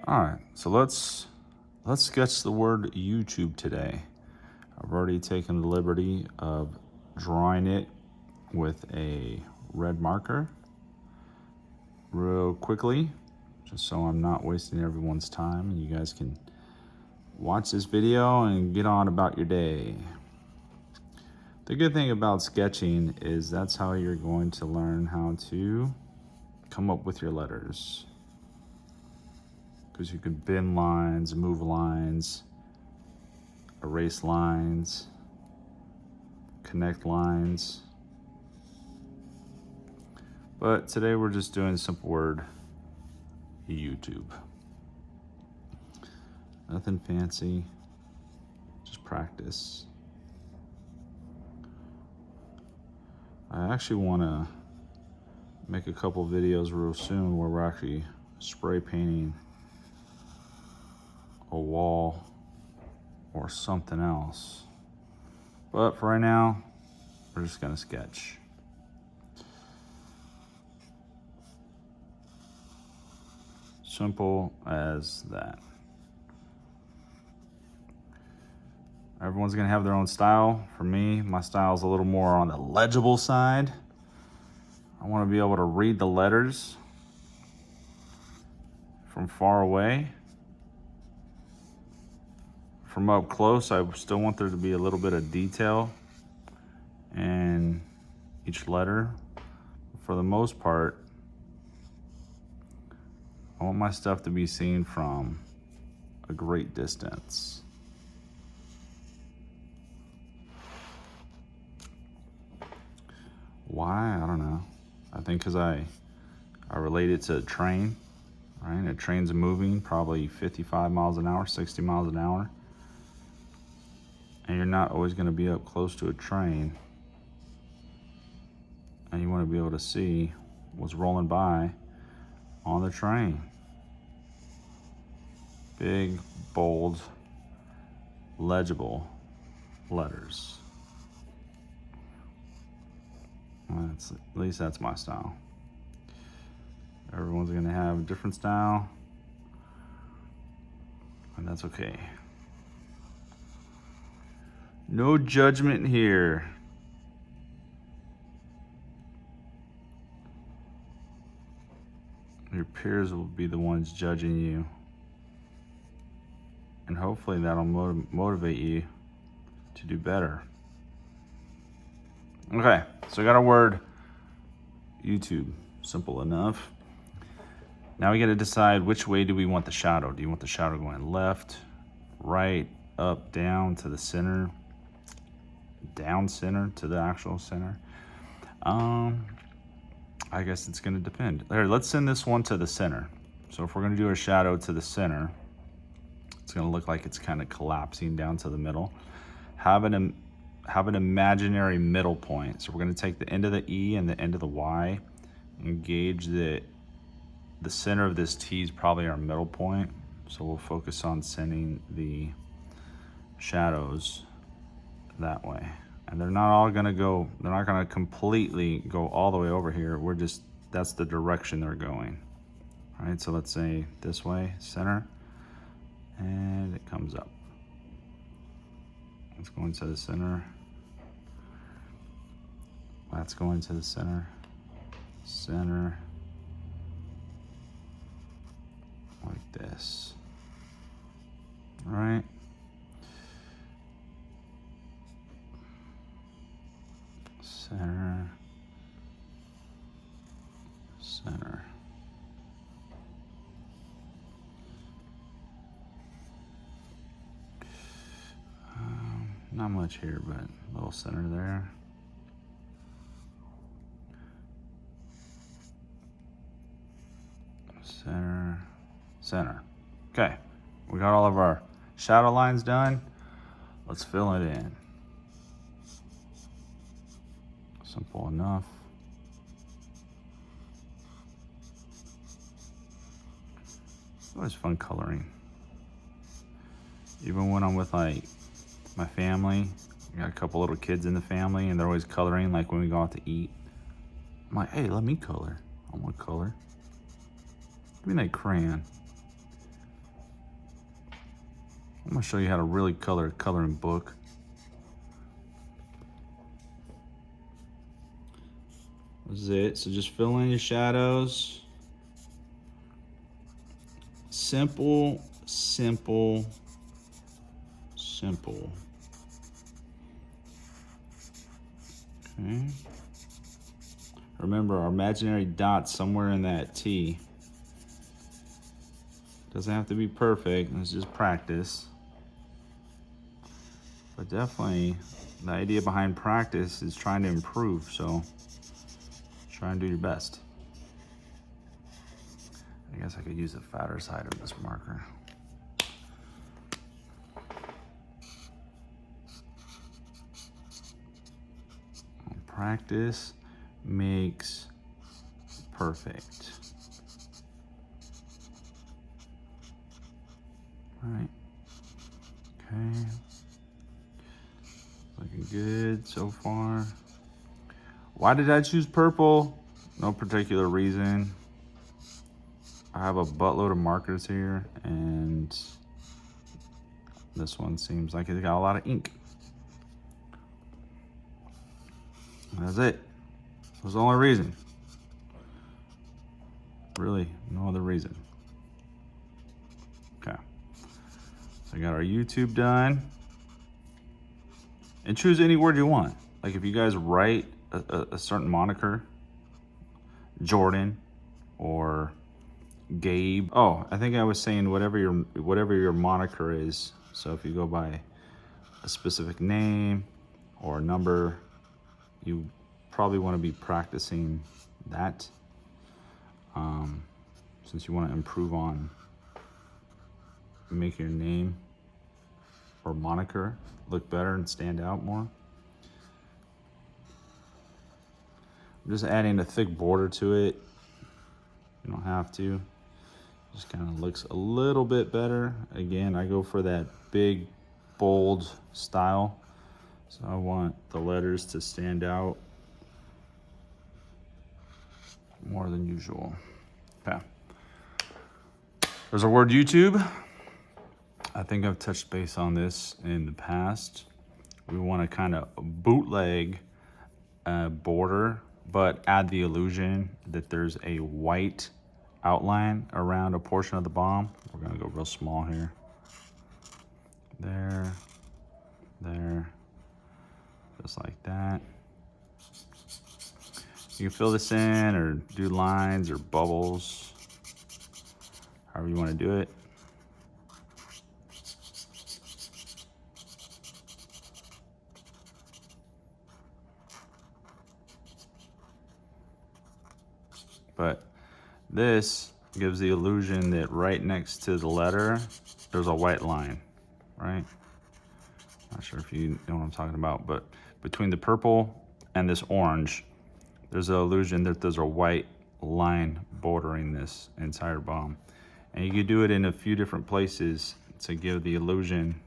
All right, so let's sketch the word YouTube today. I've already taken the liberty of drawing it with a red marker real quickly, just so I'm not wasting everyone's time and you guys can watch this video and get on about your day. The good thing about sketching is that's how you're going to learn how to come up with your letters. Because you can bend lines, move lines, erase lines, connect lines. But today we're just doing a simple word, YouTube. Nothing fancy, just practice. I actually want to make a couple videos real soon where we're actually spray painting a wall or something else. But for right now, we're just gonna sketch. Simple as that. Everyone's gonna have their own style. For me, my style is a little more on the legible side. I wanna be able to read the letters from far away. From up close, I still want there to be a little bit of detail in each letter. For the most part, I want my stuff to be seen from a great distance. Why? I don't know. I think because I relate it to a train, right? A train's moving probably 55 miles an hour, 60 miles an hour. And you're not always going to be up close to a train. And you want to be able to see what's rolling by on the train. Big, bold, legible letters. At least that's my style. Everyone's gonna have a different style, and that's okay. No judgment here. Your peers will be the ones judging you. And hopefully that'll motivate you to do better. Okay, so I got our word, YouTube. Simple enough. Now we got to decide which way do we want the shadow. Do you want the shadow going left, right, up, down to the center, down center to the actual center? I guess it's going to depend. Here, let's send this one to the center. So if we're going to do a shadow to the center, it's going to look like it's kind of collapsing down to the middle. Have an imaginary middle point. So we're going to take the end of the E and the end of the Y and gauge the center of this T is probably our middle point. So we'll focus on sending the shadows that way. And they're not going to completely go all the way over here. That's the direction they're going. All right, so let's say this way, center, and it comes up. It's going to the center. That's going to the center. Center. Like this. All right. Center. Center. Not much here, but a little center there. Center, center. Okay, we got all of our shadow lines done. Let's fill it in. Simple enough. It's always fun coloring. Even when I'm with like my family, I got a couple little kids in the family and they're always coloring, like when we go out to eat. I'm like, hey, let me color. I want to color. Give me that crayon. I'm gonna show you how to really color a coloring book. This is it. So just fill in your shadows. Simple, simple, simple. Okay. Remember our imaginary dot somewhere in that T. Doesn't have to be perfect, it's just practice. But definitely the idea behind practice is trying to improve, so try and do your best. I guess I could use the fatter side of this marker. Practice makes perfect. All right. Okay. Looking good so far. Why did I choose purple? No particular reason. I have a buttload of markers here, and this one seems like it's got a lot of ink. That's it. That was the only reason. Really, no other reason. Okay. So I got our YouTube done. And choose any word you want. Like if you guys write a certain moniker, Jordan or Gabe. Oh, I think I was saying whatever your moniker is. So if you go by a specific name or a number, you probably want to be practicing that, since you want to improve on making your name or moniker look better and stand out more. I'm just adding a thick border to it. You don't have to. Just kind of looks a little bit better. Again, I go for that big, bold style. So I want the letters to stand out more than usual. Okay. There's a word YouTube. I think I've touched base on this in the past. We want to kind of bootleg a border, but add the illusion that there's a white outline around a portion of the bomb. We're gonna go real small here. There, there, just like that. You can fill this in or do lines or bubbles, however you want to do it. But this gives the illusion that right next to the letter, there's a white line, right? Not sure if you know what I'm talking about, but between the purple and this orange, there's an illusion that there's a white line bordering this entire bomb. And you can do it in a few different places to give the illusion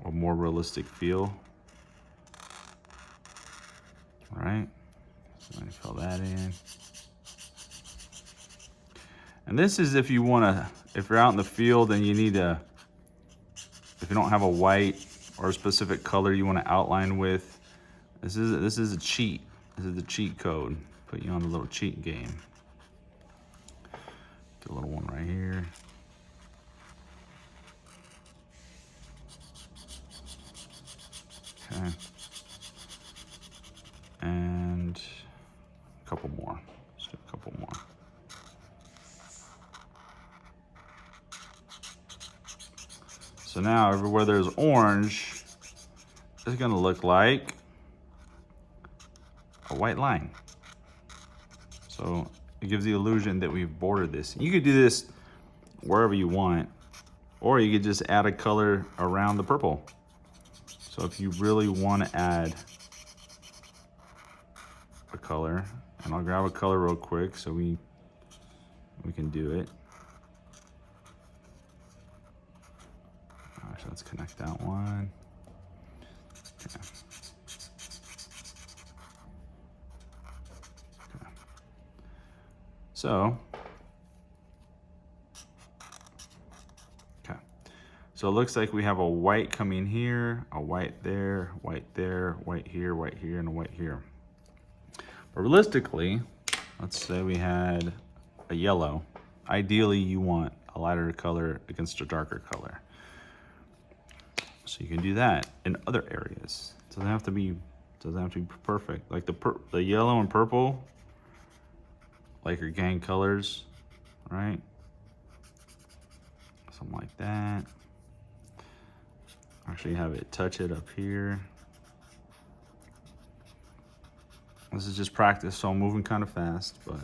a more realistic feel. All right, so let me fill that in. And this is if you wanna, if you're out in the field and you need to, if you don't have a white or a specific color you wanna outline with, this is a cheat. This is the cheat code. Put you on the little cheat game. Do a little one right here. Okay. And a couple more. Just do a couple more. So now everywhere there's orange, it's gonna look like a white line. So it gives the illusion that we've bordered this. You could do this wherever you want, or you could just add a color around the purple. So if you really want to add a color, and I'll grab a color real quick so we can do it. Actually, let's connect that one. Okay. Okay. So So it looks like we have a white coming here, a white there, white here, white here, and a white here. But realistically, let's say we had a yellow. Ideally, you want a lighter color against a darker color. So you can do that in other areas. It doesn't have to be perfect. Like the yellow and purple, like your gang colors, right? Something like that. Actually have it touch it up here. This is just practice, so I'm moving kind of fast, but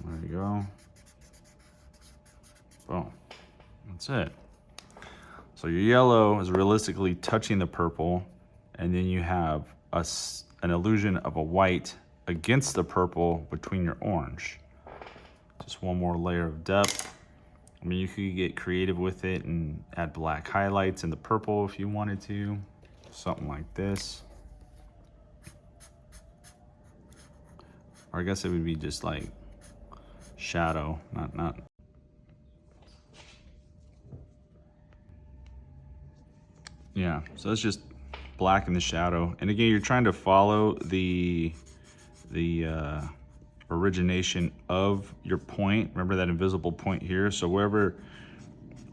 there you go. Boom. That's it. So your yellow is realistically touching the purple, and then you have an illusion of a white against the purple between your orange. Just one more layer of depth. I mean, you could get creative with it and add black highlights in the purple if you wanted to. Something like this. Or I guess it would be just like shadow, not. Yeah, so it's just black in the shadow. And again, you're trying to follow the origination of your point. Remember that invisible point here? So wherever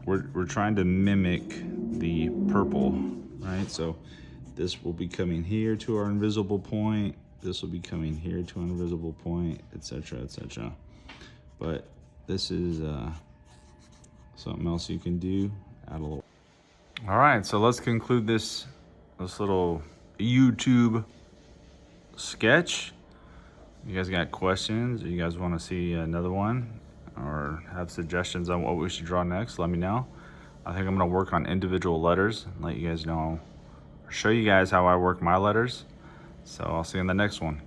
we're trying to mimic the purple, right? So this will be coming here to our invisible point. This will be coming here to an invisible point, etc., etc. But this is something else you can do. Add a little. All right, so let's conclude this little YouTube sketch. You guys got questions, or you guys want to see another one, or have suggestions on what we should draw next, let me know. I think I'm going to work on individual letters and let you guys know, or show you guys how I work my letters. So I'll see you in the next one.